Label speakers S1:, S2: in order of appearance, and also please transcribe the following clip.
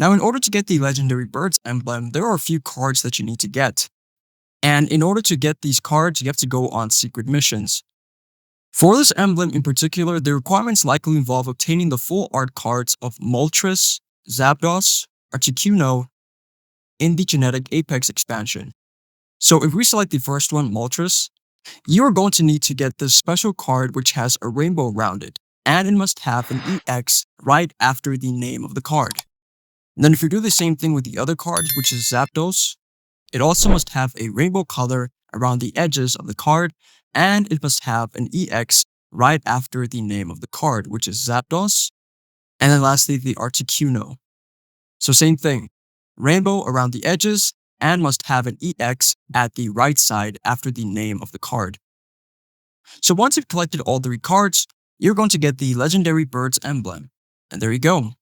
S1: Now, in order to get the Legendary Birds Emblem, there are a few cards that you need to get. And in order to get these cards, you have to go on secret missions. For this emblem in particular, the requirements likely involve obtaining the full art cards of Moltres, Zapdos, Articuno in the Genetic Apex expansion. So if we select the first one, Moltres, you are going to need to get this special card which has a rainbow around it, and it must have an EX right after the name of the card. And then if you do the same thing with the other card, which is Zapdos, it also must have a rainbow color around the edges of the card, and it must have an EX right after the name of the card, which is Zapdos. And then lastly, the Articuno. So same thing, rainbow around the edges, and must have an EX at the right side after the name of the card. So once you've collected all 3 cards, you're going to get the Legendary Birds Emblem. And there you go.